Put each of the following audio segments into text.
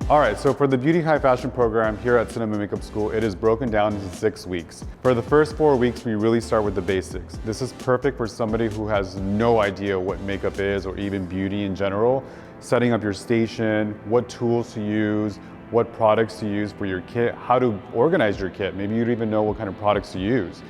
All right, so for the Beauty High Fashion program here at Cinema Makeup School, it is broken down into 6 weeks. For the first 4 weeks, we really start with the basics. This is perfect for somebody who has no idea what makeup is or even beauty in general. Setting up your station, what tools to use, what products to use for your kit, how to organize your kit. Maybe you don't even know what kind of products to use.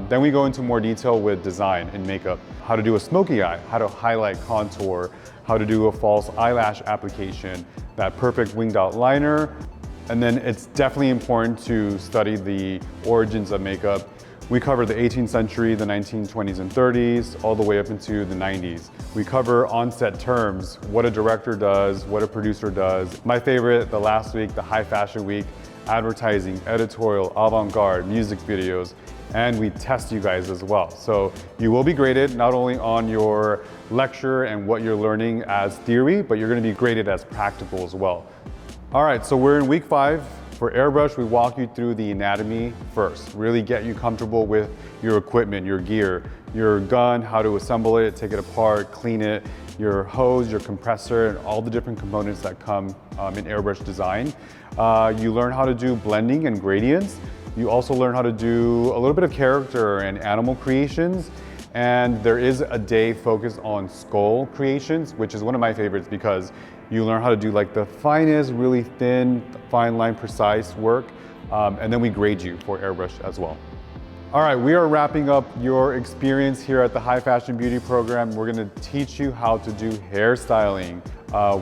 Then we go into more detail with design and makeup, how to do a smoky eye, how to highlight, contour, how to do a false eyelash application, that perfect winged out liner. And then it's definitely important to study the origins of makeup. We cover the 18th century, the 1920s and 30s, all the way up into the 90s. We cover on-set terms, what a director does, what a producer does. My favorite, the last week, the high fashion week, advertising, editorial, avant-garde, music videos, and we test you guys as well. So you will be graded not only on your lecture and what you're learning as theory, but you're gonna be graded as practical as well. All right, so we're in week 5. For Airbrush, we walk you through the anatomy first, really get you comfortable with your equipment, your gear, your gun, how to assemble it, take it apart, clean it, your hose, your compressor, and all the different components that come in Airbrush design. You learn how to do blending and gradients. You also learn how to do a little bit of character and animal creations. And there is a day focused on skull creations, which is one of my favorites because you learn how to do like the finest, really thin, fine line, precise work. And then we grade you for Airbrush as well. All right, we are wrapping up your experience here at the High Fashion Beauty program. We're gonna teach you how to do hairstyling.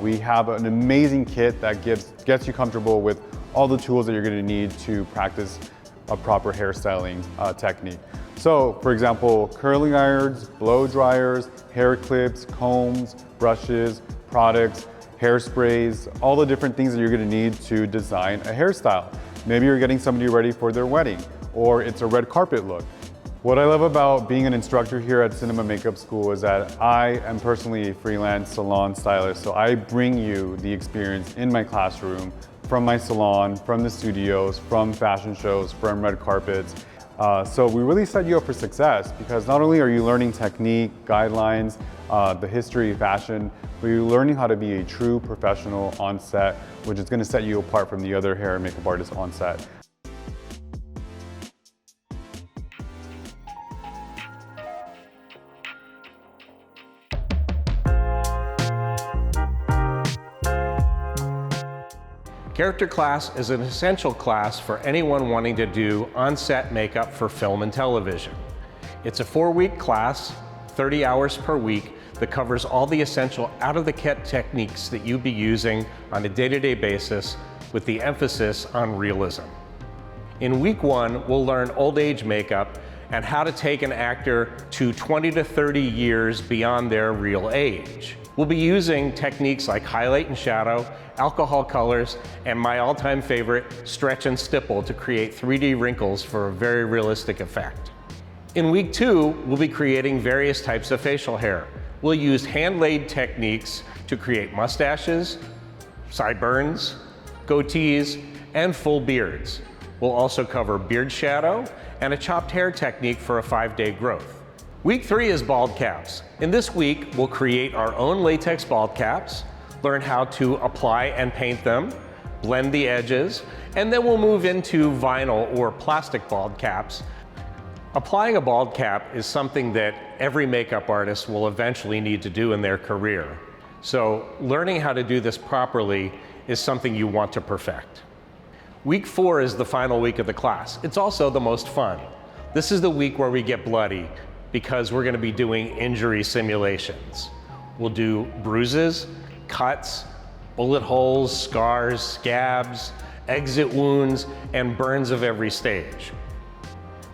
We have an amazing kit that gets you comfortable with all the tools that you're gonna need to practice a proper hairstyling technique. So, for example, curling irons, blow dryers, hair clips, combs, brushes, products, hairsprays, all the different things that you're gonna need to design a hairstyle. Maybe you're getting somebody ready for their wedding, or it's a red carpet look. What I love about being an instructor here at Cinema Makeup School is that I am personally a freelance salon stylist, so I bring you the experience in my classroom, from my salon, from the studios, from fashion shows, from red carpets. So we really set you up for success because not only are you learning technique, guidelines, the history of fashion, but you're learning how to be a true professional on set, which is going to set you apart from the other hair and makeup artists on set. Character class is an essential class for anyone wanting to do on-set makeup for film and television. It's a 4-week class, 30 hours per week, that covers all the essential out-of-the-kit techniques that you'd be using on a day-to-day basis with the emphasis on realism. In week 1, we'll learn old age makeup and how to take an actor to 20 to 30 years beyond their real age. We'll be using techniques like highlight and shadow, alcohol colors, and my all-time favorite, stretch and stipple, to create 3D wrinkles for a very realistic effect. In week 2, we'll be creating various types of facial hair. We'll use hand-laid techniques to create mustaches, sideburns, goatees, and full beards. We'll also cover beard shadow and a chopped hair technique for a 5-day growth. Week 3 is bald caps. In this week, we'll create our own latex bald caps, learn how to apply and paint them, blend the edges, and then we'll move into vinyl or plastic bald caps. Applying a bald cap is something that every makeup artist will eventually need to do in their career. So learning how to do this properly is something you want to perfect. Week 4 is the final week of the class. It's also the most fun. This is the week where we get bloody because we're going to be doing injury simulations. We'll do bruises, cuts, bullet holes, scars, scabs, exit wounds, and burns of every stage.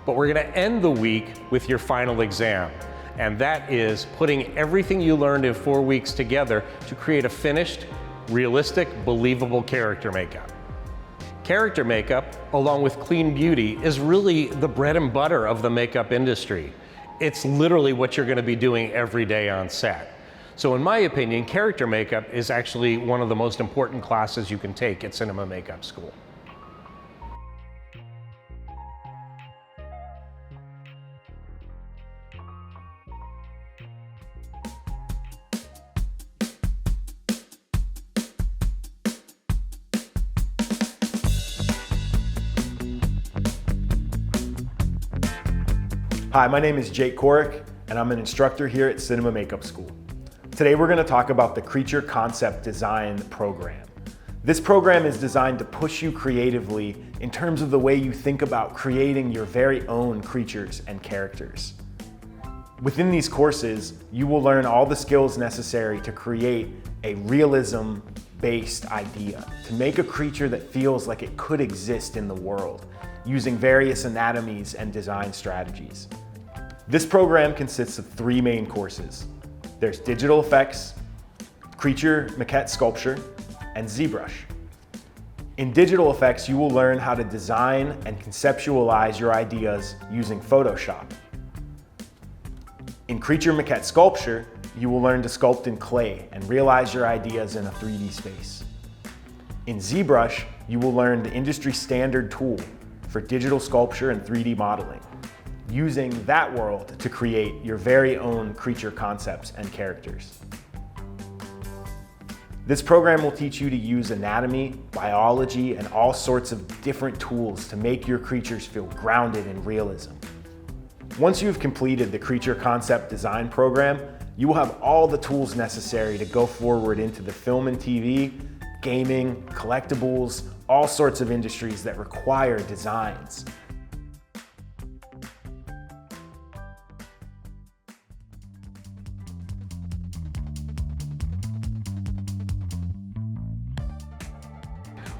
But we're going to end the week with your final exam, and that is putting everything you learned in 4 weeks together to create a finished, realistic, believable character makeup. Character makeup, along with clean beauty, is really the bread and butter of the makeup industry. It's literally what you're going to be doing every day on set. So in my opinion, character makeup is actually one of the most important classes you can take at Cinema Makeup School. Hi, my name is Jake Korick, and I'm an instructor here at Cinema Makeup School. Today we're going to talk about the Creature Concept Design program. This program is designed to push you creatively in terms of the way you think about creating your very own creatures and characters. Within these courses, you will learn all the skills necessary to create a realism-based idea, to make a creature that feels like it could exist in the world, using various anatomies and design strategies. This program consists of 3 main courses. There's digital effects, creature maquette sculpture, and ZBrush. In digital effects, you will learn how to design and conceptualize your ideas using Photoshop. In creature maquette sculpture, you will learn to sculpt in clay and realize your ideas in a 3D space. In ZBrush, you will learn the industry standard tool for digital sculpture and 3D modeling, using that world to create your very own creature concepts and characters. This program will teach you to use anatomy, biology, and all sorts of different tools to make your creatures feel grounded in realism. Once you've completed the Creature Concept Design program, you will have all the tools necessary to go forward into the film and TV, gaming, collectibles, all sorts of industries that require designs.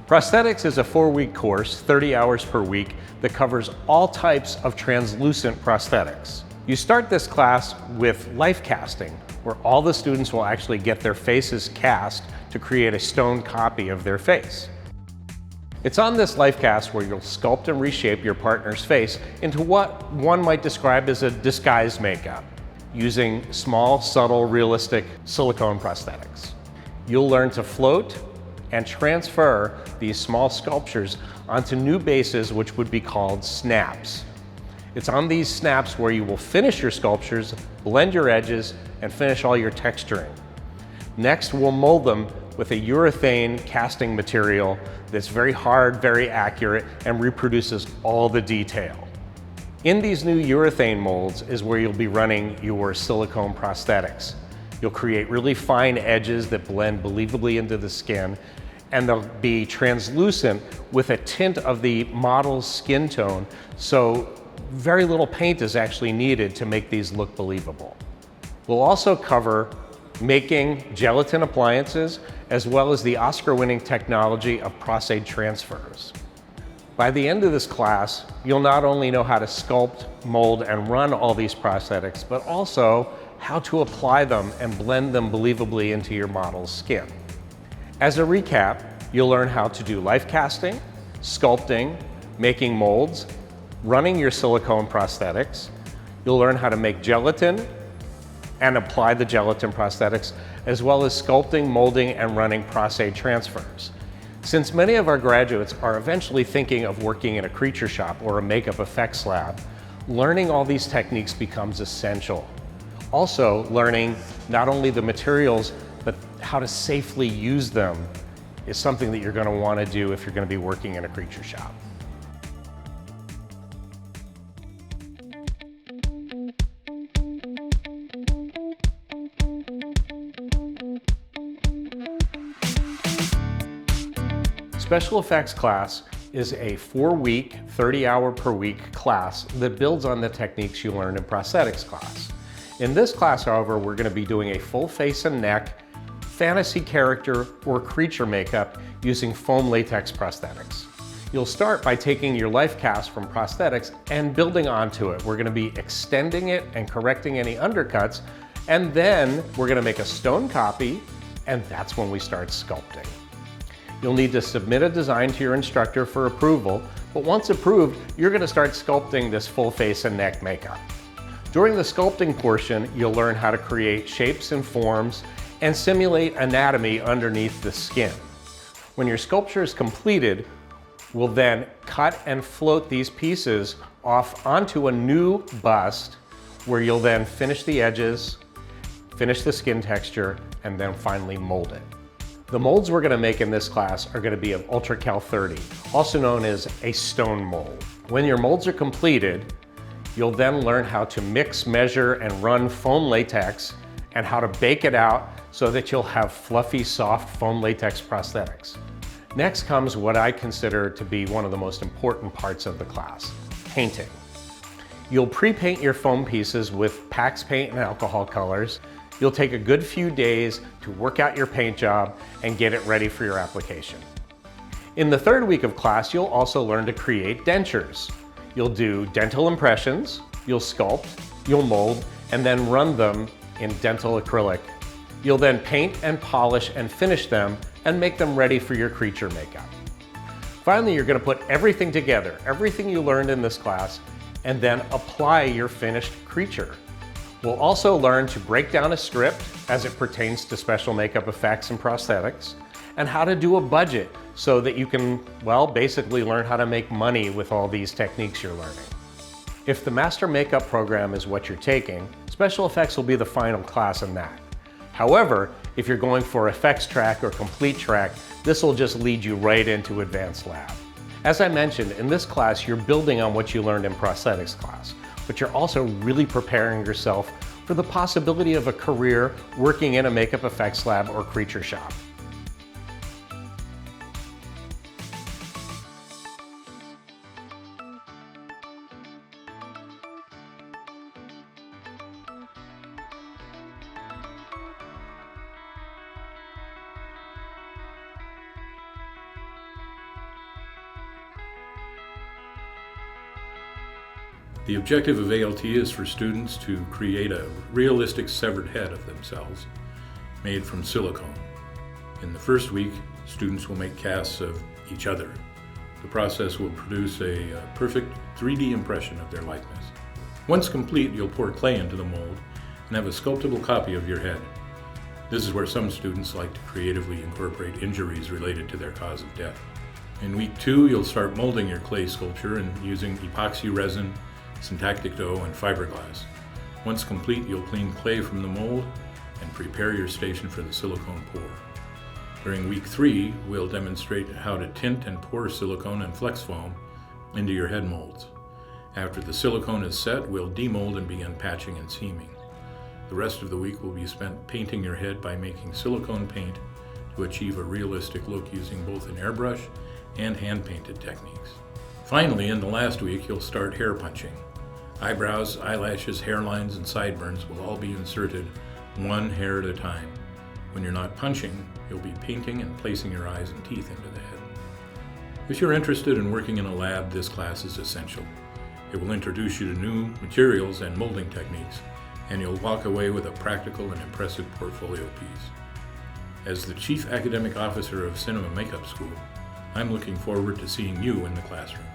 Prosthetics is a 4-week course, 30 hours per week, that covers all types of translucent prosthetics. You start this class with life casting, where all the students will actually get their faces cast to create a stone copy of their face. It's on this life cast where you'll sculpt and reshape your partner's face into what one might describe as a disguise makeup, using small, subtle, realistic silicone prosthetics. You'll learn to float and transfer these small sculptures onto new bases, which would be called snaps. It's on these snaps where you will finish your sculptures, blend your edges, and finish all your texturing. Next, we'll mold them with a urethane casting material that's very hard, very accurate, and reproduces all the detail. In these new urethane molds is where you'll be running your silicone prosthetics. You'll create really fine edges that blend believably into the skin, and they'll be translucent with a tint of the model's skin tone, so very little paint is actually needed to make these look believable. We'll also cover making gelatin appliances, as well as the Oscar-winning technology of prosthetics transfers. By the end of this class, you'll not only know how to sculpt, mold, and run all these prosthetics, but also how to apply them and blend them believably into your model's skin. As a recap, you'll learn how to do life casting, sculpting, making molds, running your silicone prosthetics. You'll learn how to make gelatin and apply the gelatin prosthetics, as well as sculpting, molding, and running prosthetics transfers. Since many of our graduates are eventually thinking of working in a creature shop or a makeup effects lab, learning all these techniques becomes essential. Also, learning not only the materials, but how to safely use them is something that you're going to want to do if you're going to be working in a creature shop. Special effects class is a 4-week, 30-hour per week class that builds on the techniques you learned in prosthetics class. In this class, however, we're going to be doing a full face and neck, fantasy character, or creature makeup using foam latex prosthetics. You'll start by taking your life cast from prosthetics and building onto it. We're going to be extending it and correcting any undercuts, and then we're going to make a stone copy, and that's when we start sculpting. You'll need to submit a design to your instructor for approval, but once approved, you're going to start sculpting this full face and neck makeup. During the sculpting portion, you'll learn how to create shapes and forms and simulate anatomy underneath the skin. When your sculpture is completed, we'll then cut and float these pieces off onto a new bust, where you'll then finish the edges, finish the skin texture, and then finally mold it. The molds we're going to make in this class are going to be of UltraCal 30, also known as a stone mold. When your molds are completed, You'll then learn how to mix, measure, and run foam latex and how to bake it out so that you'll have fluffy, soft foam latex prosthetics. Next comes what I consider to be one of the most important parts of the class, painting. You'll pre-paint your foam pieces with PAX paint and alcohol colors. You'll take a good few days to work out your paint job and get it ready for your application. In the third week of class, you'll also learn to create dentures. You'll do dental impressions, you'll sculpt, you'll mold, and then run them in dental acrylic. You'll then paint and polish and finish them and make them ready for your creature makeup. Finally, you're going to put everything together, everything you learned in this class, and then apply your finished creature. We'll also learn to break down a script as it pertains to special makeup effects and prosthetics, and how to do a budget so that you can, well, basically learn how to make money with all these techniques you're learning. If the Master Makeup program is what you're taking, special effects will be the final class in that. However, if you're going for effects track or complete track, this will just lead you right into advanced lab. As I mentioned, in this class, you're building on what you learned in prosthetics class, but you're also really preparing yourself for the possibility of a career working in a makeup effects lab or creature shop. The objective of ALT is for students to create a realistic severed head of themselves made from silicone. In the first week, students will make casts of each other. The process will produce a perfect 3D impression of their likeness. Once complete, you'll pour clay into the mold and have a sculptable copy of your head. This is where some students like to creatively incorporate injuries related to their cause of death. In week 2, you'll start molding your clay sculpture and using epoxy resin, syntactic dough, and fiberglass. Once complete, you'll clean clay from the mold and prepare your station for the silicone pour. During week 3, we'll demonstrate how to tint and pour silicone and flex foam into your head molds. After the silicone is set, we'll demold and begin patching and seaming. The rest of the week will be spent painting your head by making silicone paint to achieve a realistic look using both an airbrush and hand-painted techniques. Finally, in the last week, you'll start hair punching. Eyebrows, eyelashes, hairlines, and sideburns will all be inserted one hair at a time. When you're not punching, you'll be painting and placing your eyes and teeth into the head. If you're interested in working in a lab, this class is essential. It will introduce you to new materials and molding techniques, and you'll walk away with a practical and impressive portfolio piece. As the Chief Academic Officer of Cinema Makeup School, I'm looking forward to seeing you in the classroom.